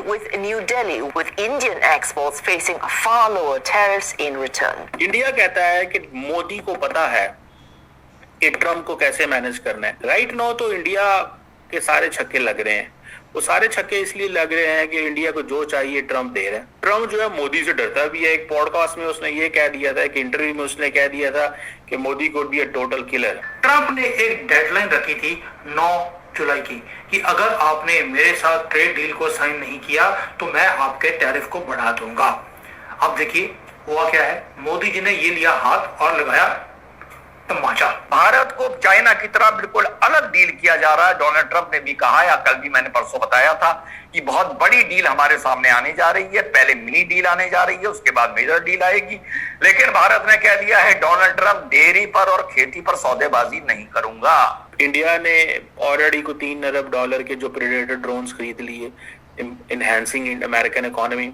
with New Delhi, with Indian exports facing far lower tariffs in return. India कहता है कि मोदी को पता है कि ट्रम्प को कैसे मैनेज करना है। राइट नाउ तो इंडिया के सारे छक्के लग रहे हैं। वो सारे छक्के इसलिए लग रहे हैं कि इंडिया को जो चाहिए ट्रम्प दे रहे हैं। ट्रम्प जो है मोदी से डरता भी है। एक पॉडकास्ट में उसने ये कह दिया था, एक इंटरव्यू में उसने कह दिया था कि Modi could be a total killer. Trump ने एक डेडलाइन रखी थी 9 जुलाई की कि अगर आपने मेरे साथ ट्रेड डील को साइन नहीं किया तो मैं आपके टैरिफ को बढ़ा दूंगा। अब देखिए हुआ क्या है, मोदी जी ने ये लिया हाथ और लगाया तमाचा। भारत को चाइना की तरह बिल्कुल अलग डील किया जा रहा है। डोनाल्ड ट्रंप ने भी कहा, या कल भी मैंने परसों बताया था कि बहुत बड़ी डील हमारे सामने आने जा रही है। पहले मिनी डील आने जा रही है, उसके बाद मेजर डील आएगी। लेकिन भारत ने कह दिया है, डोनाल्ड ट्रंप डेयरी पर और खेती पर सौदेबाजी नहीं करूंगा। इंडिया ने ऑलरेडी को $3 अरब के जो प्रेडेटर ड्रोन्स खरीद लिए, इनहैंसिंग अमेरिकन इकोनॉमी।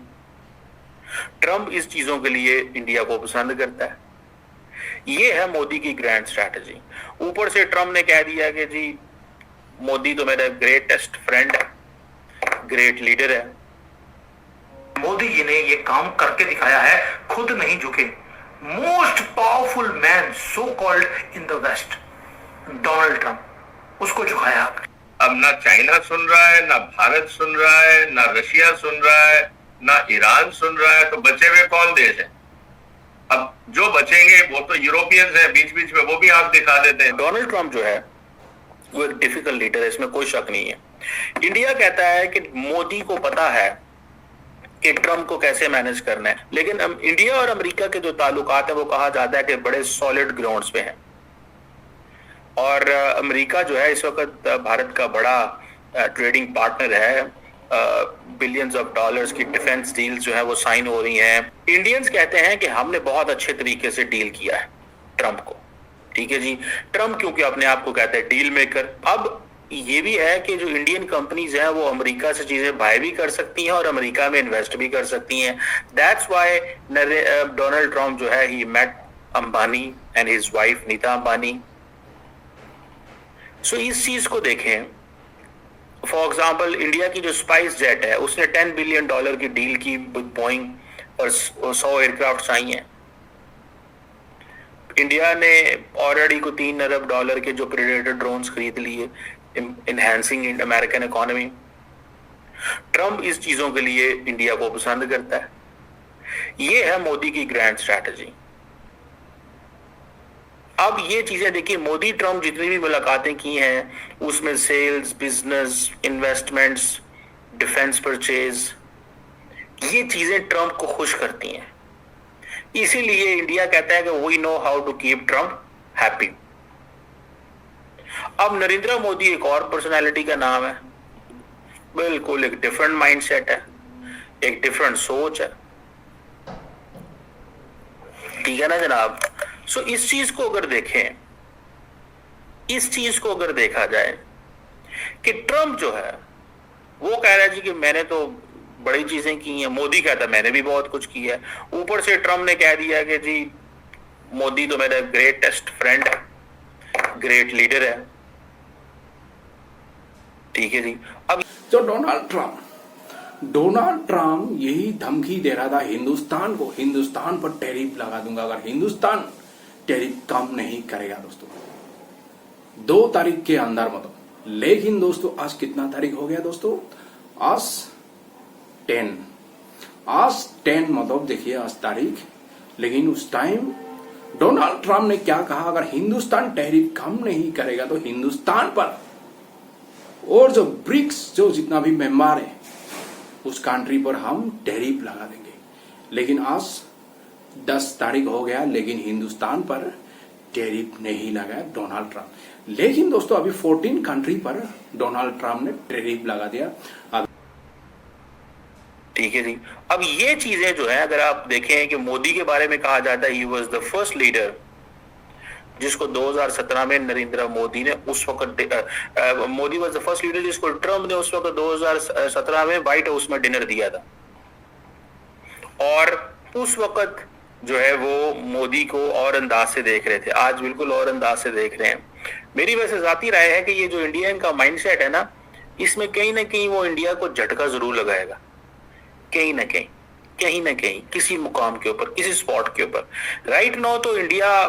ट्रंप इस चीजों के लिए इंडिया को पसंद करता है। ये है मोदी की ग्रैंड स्ट्रैटेजी। ऊपर से ट्रम्प ने कह दिया कि जी मोदी तो मेरा ग्रेटेस्ट फ्रेंड है, ग्रेट लीडर है। मोदी जी ने ये काम करके दिखाया है, खुद नहीं झुके। Most powerful man so called in the west, Donald Trump, उसको झुकाया। अब ना चाइना सुन रहा है, ना भारत सुन रहा है, ना रशिया सुन रहा है, ना ईरान सुन रहा है, तो बचे हुए कौन देश है? अब जो बचेंगे वो तो यूरोपियंस हैं, बीच बीच में वो भी आंख दिखा देते हैं। डोनाल्ड ट्रंप जो है वो एक डिफिकल्ट लीडर है, इसमें कोई शक नहीं है। इंडिया कहता है कि मोदी को पता है कि ट्रंप को कैसे मैनेज करना है, लेकिन इंडिया और अमेरिका के जो ताल्लुकात है वो कहा जाता है कि बड़े सॉलिड ग्राउंड्स पे हैं। और अमेरिका जो है इस वक्त भारत का बड़ा ट्रेडिंग पार्टनर है। बिलियंस ऑफ डॉलर्स की डिफेंस डील्स जो है वो साइन हो रही हैं। इंडियंस कहते हैं कि हमने बहुत अच्छे तरीके से डील किया है ट्रंप को। ठीक है जी, ट्रंप क्योंकि अपने आप को कहते हैं डील मेकर। अब ये भी है कि जो इंडियन कंपनीज हैं वो अमेरिका से चीजें बाय भी कर सकती हैं और अमेरिका में इन्वेस्ट भी कर सकती हैं। दैट्स व्हाई डोनाल्ड ट्रंप जो है he met Ambani and his wife Nita Ambani. So इस चीज को देखें। फॉर एग्जाम्पल इंडिया की जो स्पाइस जेट है उसने $10 बिलियन की डील की विद बोइंग और 100 एयरक्राफ्ट आई हैं। इंडिया ने ऑलरेडी को $3 अरब के जो प्रेडेटर ड्रोन्स खरीद लिए, इनहैंसिंग अमेरिकन इकोनॉमी। ट्रंप इस चीजों के लिए इंडिया को पसंद करता है। ये है मोदी की ग्रैंड स्ट्रैटेजी। अब ये चीजें देखिए, मोदी ट्रंप जितनी भी मुलाकातें की हैं उसमें sales, business, investments, defence purchase, ये चीजें ट्रंप को खुश करती हैं। इसीलिए इंडिया कहता है कि we know how to keep Trump happy. अब नरेंद्र मोदी एक और पर्सनालिटी का नाम है, बिल्कुल एक डिफरेंट माइंडसेट है, एक डिफरेंट सोच है। ठीक है ना जनाब। सो इस चीज को अगर देखें, इस चीज को अगर देखा जाए कि ट्रंप जो है वो कह रहा है जी कि मैंने तो बड़ी चीजें की हैं, मोदी कहता है मैंने भी बहुत कुछ किया है। ऊपर से ट्रंप ने कह दिया कि जी मोदी तो मेरा ग्रेटेस्ट फ्रेंड है, ग्रेट लीडर है। ठीक है जी। अब जो डोनाल्ड ट्रंप यही धमकी दे रहा था हिंदुस्तान को, हिंदुस्तान पर टैरिफ लगा दूंगा अगर हिंदुस्तान टैरिफ कम नहीं करेगा दोस्तों 2 तारीख के अंदर मतलब। लेकिन दोस्तों आज कितना तारीख हो गया दोस्तों? आज 10 मतलब देखिए आज तारीख। लेकिन उस टाइम डोनाल्ड ट्रंप ने क्या कहा, अगर हिंदुस्तान टैरिफ कम नहीं करेगा तो हिंदुस्तान पर और जो ब्रिक्स जो जितना भी मेंबर है उस कंट्री पर हम टैरिफ लगा देंगे। लेकिन आज 10 तारीख हो गया, लेकिन हिंदुस्तान पर टैरिफ नहीं लगाया डोनाल्ड ट्रंप। लेकिन दोस्तों अभी 14 कंट्री पर डोनाल्ड ट्रंप ने टैरिफ लगा दिया। ठीक है जी। अब ये चीजें जो है अगर आप देखें कि मोदी के बारे में कहा जाता है he was the first leader जिसको 2017 में नरेंद्र मोदी ने उस वक्त Modi was the first leader जिसको ट्रंप ने उस वक्त 2017 में व्हाइट हाउस में डिनर दिया था। और उस वक्त जो है वो मोदी को और अंदाज से देख रहे थे, आज बिल्कुल और अंदाज से देख रहे हैं। मेरी वैसे जाती राय है कि ये जो इंडियन का माइंडसेट है ना, इसमें कहीं ना कहीं वो इंडिया को झटका जरूर लगाएगा। कहीं ना कहीं किसी मुकाम के ऊपर, किसी स्पॉट के ऊपर। राइट नाउ तो इंडिया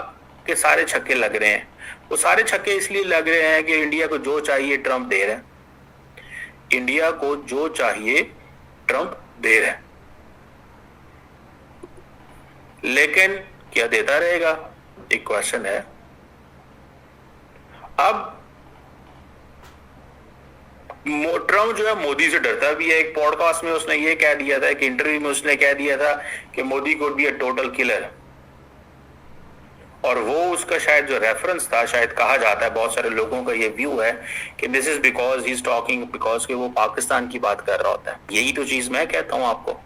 के सारे छक्के लग रहे हैं। वो सारे छक्के इसलिए लग रहे हैं कि इंडिया को जो चाहिए ट्रंप दे रहा है। इंडिया को जो चाहिए ट्रंप दे रहा है, लेकिन क्या देता रहेगा, एक क्वेश्चन है। अब ट्रंप जो है मोदी से डरता भी है। एक पॉडकास्ट में उसने ये कह दिया था, एक इंटरव्यू में उसने कह दिया था कि Modi could be a total killer. और वो उसका शायद जो रेफरेंस था, शायद कहा जाता है, बहुत सारे लोगों का ये व्यू है कि this is because he is talking, because कि वो पाकिस्तान की बात कर रहा होता है। यही तो चीज मैं कहता हूं आपको,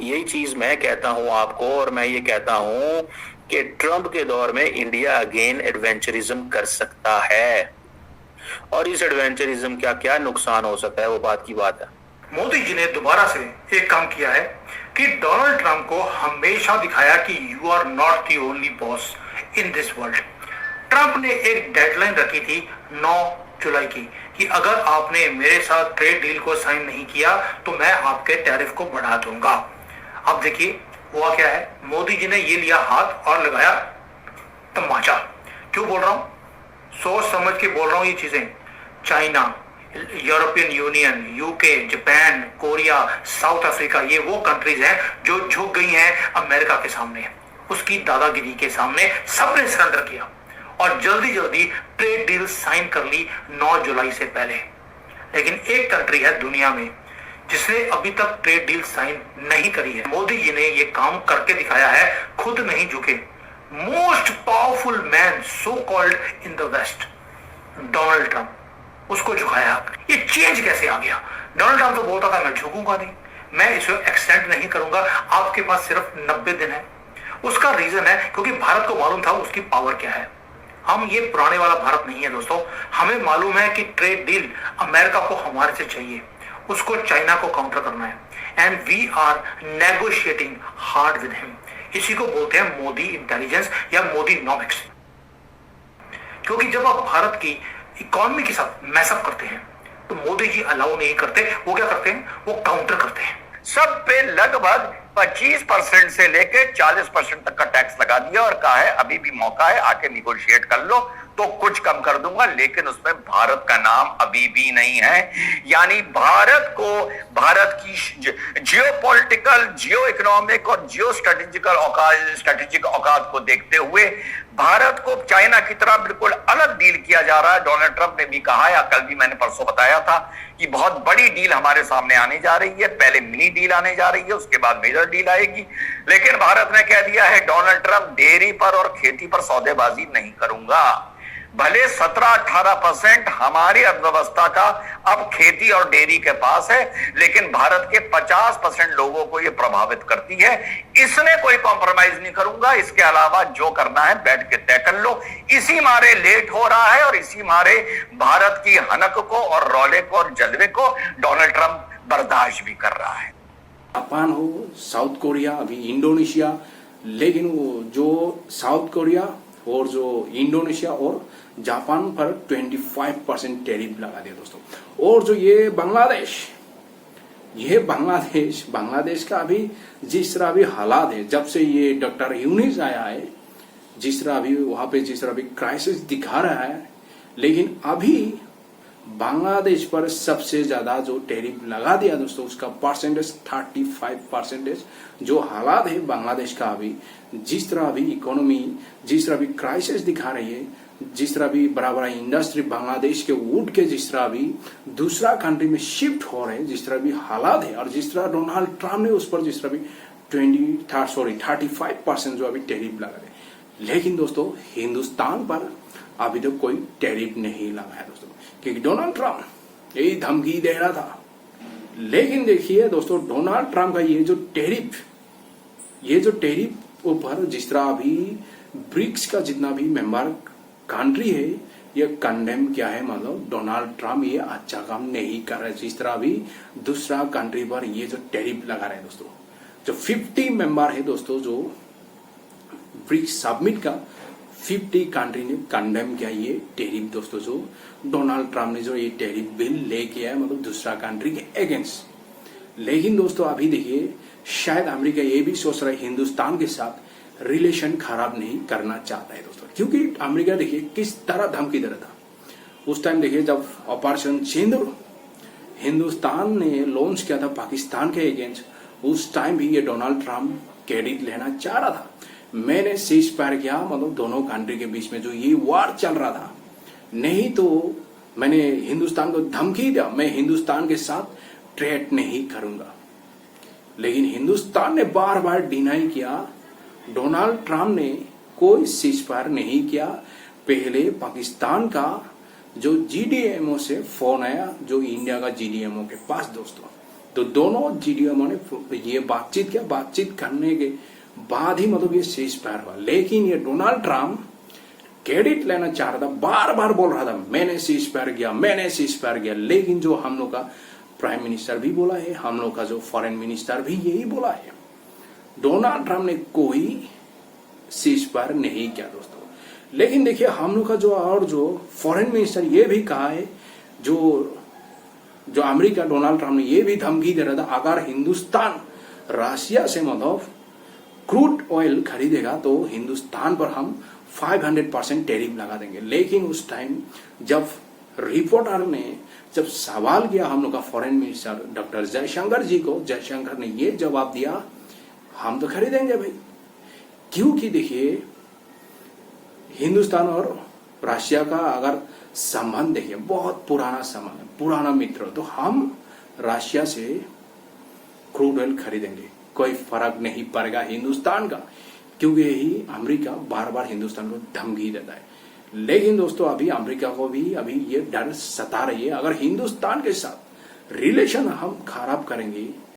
यही चीज मैं कहता हूं आपको। और मैं ये कहता हूं कि ट्रंप के दौर में इंडिया अगेन एडवेंचरिज्म कर सकता है, और इस एडवेंचरिज्म का क्या नुकसान हो सकता है, वो बात की बात है। मोदी जी ने दोबारा से एक काम किया है कि डोनाल्ड ट्रंप को हमेशा दिखाया कि you are not the only boss in this world. Trump ने एक डेडलाइन रखी थी 9 जुलाई की कि अगर आपने मेरे साथ ट्रेड डील को साइन नहीं किया तो मैं आपके टैरिफ को बढ़ा दूंगा। अब देखिए हुआ क्या है, मोदी जी ने ये लिया हाथ और लगाया तमाचा। क्यों बोल रहा हूं, सोच समझ के बोल रहा हूं ये चीजें। China, European union, UK, Japan, Korea, south Africa, ये वो कंट्रीज हैं जो झुक गई हैं अमेरिका के सामने, उसकी दादागिरी के सामने। सबने सरेंडर किया और जल्दी जल्दी ट्रेड डील साइन कर ली 9 जुलाई से पहले। लेकिन एक कंट्री है दुनिया में जिसने अभी तक ट्रेड डील साइन नहीं करी है। मोदी जी ने ये काम करके दिखाया है, खुद नहीं झुके। Most powerful man so called in the west, Donald Trump, उसको झुकाया। ये चेंज कैसे आ गया? डोनाल्ड ट्रंप तो बोलता था मैं झुकूंगा नहीं, मैं इसे एक्सटेंड नहीं करूंगा, आपके पास सिर्फ 90 दिन है। उसका रीजन है क्योंकि भारत को मालूम था उसकी पावर क्या है। हम ये पुराने वाला भारत नहीं है दोस्तों, हमें मालूम है कि ट्रेड डील अमेरिका को हमारे से चाहिए, उसको चाइना को काउंटर करना है, and we are negotiating hard with him. इसी को बोलते हैं मोदी इंटेलिजेंस या मोदी नॉमिक्स। क्योंकि जब आप भारत की इकोनॉमी के साथ मैसअप करते हैं तो मोदी जी अलाउ नहीं करते। वो क्या करते हैं, वो काउंटर करते हैं। सब पे लगभग 25% से लेकर 40% तक का टैक्स लगा दिया और कहा है अभी भी मौका है, आके निगोशिएट कर लो तो कुछ कम कर दूंगा, लेकिन उसमें भारत का नाम अभी भी नहीं है। यानी भारत को, भारत की जियोपॉलिटिकल, जियो इकोनॉमिक और जियो स्ट्रेटेजिक औकात को देखते हुए भारत को चाइना की तरह बिल्कुल अलग डील किया जा रहा है। डोनाल्ड ट्रंप ने भी कहा, या कल भी मैंने परसों बताया था, कि बहुत बड़ी डील हमारे सामने आने जा रही है। पहले मिनी डील आने जा रही है, उसके बाद मेजर डील आएगी। लेकिन भारत ने कह दिया है डोनाल्ड ट्रंप डेयरी पर और खेती पर सौदेबाजी नहीं करूंगा। भले 17-18% हमारी अर्थव्यवस्था का अब खेती और डेयरी के पास है, लेकिन भारत के 50% लोगों को यह प्रभावित करती है। इसमें कोई कॉम्प्रोमाइज नहीं करूंगा, इसके अलावा जो करना है बैठ के तय कर लो। इसी मारे लेट हो रहा है और इसी मारे भारत की हनक को और रौले को और जलवे को डोनाल्ड ट्रंप बर्दाश्त भी कर रहा है। जापान हो, साउथ कोरिया, अभी इंडोनेशिया, लेकिन वो जो साउथ कोरिया और जो इंडोनेशिया और जापान पर 25% टैरिफ लगा दिया दोस्तों। और जो ये बांग्लादेश का अभी जिस तरह अभी हालात है, जब से ये डॉक्टर यूनिस आया है, जिस तरह अभी वहां पे जिस तरह अभी क्राइसिस दिखा रहा है, लेकिन अभी बांग्लादेश पर सबसे ज्यादा जो टैरिफ लगा दिया दोस्तों, उसका परसेंटेज 35%। जो हालात है बांग्लादेश का अभी, जिस तरह अभी इकोनॉमी, जिस तरह अभी क्राइसिस दिखा रही है, जिस तरह भी बड़ा बड़ा इंडस्ट्री बांग्लादेश के उठ के जिस तरह भी दूसरा कंट्री में शिफ्ट हो रहे हैं, जिस तरह भी हालात है, और जिस तरह डोनाल्ड ट्रंप ने उस पर जिस तरह भी 35% जो अभी टैरिफ लगा रहे। लेकिन दोस्तों हिंदुस्तान पर अभी तो कोई टैरिफ नहीं लगा है दोस्तों, क्योंकि डोनाल्ड ट्रंप यही धमकी दे रहा था। लेकिन देखिए दोस्तों, डोनाल्ड ट्रंप का ये जो टैरिफ ऊपर जिस तरह अभी ब्रिक्स का जितना भी मेंबर कंट्री है, ये कंडेम किया है, मतलब डोनाल्ड ट्रंप ये अच्छा काम नहीं कर रहे। जिस तरह अभी दूसरा कंट्री पर ये जो टैरिफ लगा रहे हैं दोस्तों, जो 50 मेंबर है दोस्तों, जो ब्रिक्स सबमिट का 50 कंट्री ने कंडेम किया ये टैरिफ दोस्तों, जो डोनाल्ड ट्रंप ने जो ये टैरिफ बिल लेके आया, मतलब दूसरा कंट्री के अगेंस्ट। लेकिन दोस्तों अभी देखिए शायद अमेरिका ये भी सोच रहा है हिंदुस्तान के साथ रिलेशन खराब नहीं करना चाहता है दोस्तों, क्योंकि अमेरिका देखिए किस तरह धमकी दे रहा था उस टाइम। देखिए जब ऑपरेशन सिंदूर हिंदुस्तान ने लॉन्च किया था पाकिस्तान के अगेंस्ट, उस टाइम भी ये डोनाल्ड ट्रंप क्रेडिट लेना चाह रहा था। मैंने सीज फायर किया, मतलब दोनों कंट्री के बीच में जो ये वार चल रहा था, नहीं तो मैंने हिंदुस्तान को धमकी दिया मैं हिंदुस्तान के साथ ट्रेड नहीं करूंगा। लेकिन हिंदुस्तान ने बार बार डिनाई किया, डोनाल्ड ट्रंप ने कोई सीज फायर नहीं किया। पहले पाकिस्तान का जो जीडीएमओ से फोन आया, जो इंडिया का जीडीएमओ के पास दोस्तों, तो दोनों जीडीएमओ ने ये बातचीत किया, बातचीत करने के बाद ही मतलब ये सीज फायर हुआ। लेकिन ये डोनाल्ड ट्रंप क्रेडिट लेना चाह रहा था, बार बार बोल रहा था मैंने सीज फायर किया, मैंने सीज फायर किया। लेकिन जो हम लोग का प्राइम मिनिस्टर भी बोला है, हम लोग का जो फॉरेन मिनिस्टर भी यही बोला है, डोनाल्ड ट्रंप ने कोई सीज फायर नहीं किया दोस्तों। लेकिन देखिए हम लोग का जो फॉरेन मिनिस्टर ये भी कहा है, जो अमेरिका डोनाल्ड ट्रंप ने ये भी धमकी दे रहा था अगर हिंदुस्तान रशिया से मतलब क्रूड ऑयल खरीदेगा तो हिंदुस्तान पर हम 500% टैरिफ लगा देंगे। लेकिन उस टाइम जब रिपोर्टर ने जब सवाल किया हम लोग का फॉरेन मिनिस्टर डॉक्टर जयशंकर जी को, जयशंकर ने ये जवाब दिया हम तो खरीदेंगे भाई, क्योंकि देखिए हिंदुस्तान और रशिया का अगर संबंध देखिए बहुत पुराना संबंध है, पुराना मित्र, तो हम रशिया से क्रूड ऑयल खरीदेंगे, कोई फर्क नहीं पड़ेगा हिंदुस्तान का, क्योंकि यही अमेरिका बार बार हिंदुस्तान को धमकी देता है। लेकिन दोस्तों अभी अमेरिका को भी अभी ये डर सता रही है, अगर हिंदुस्तान के साथ रिलेशन हम खराब करेंगे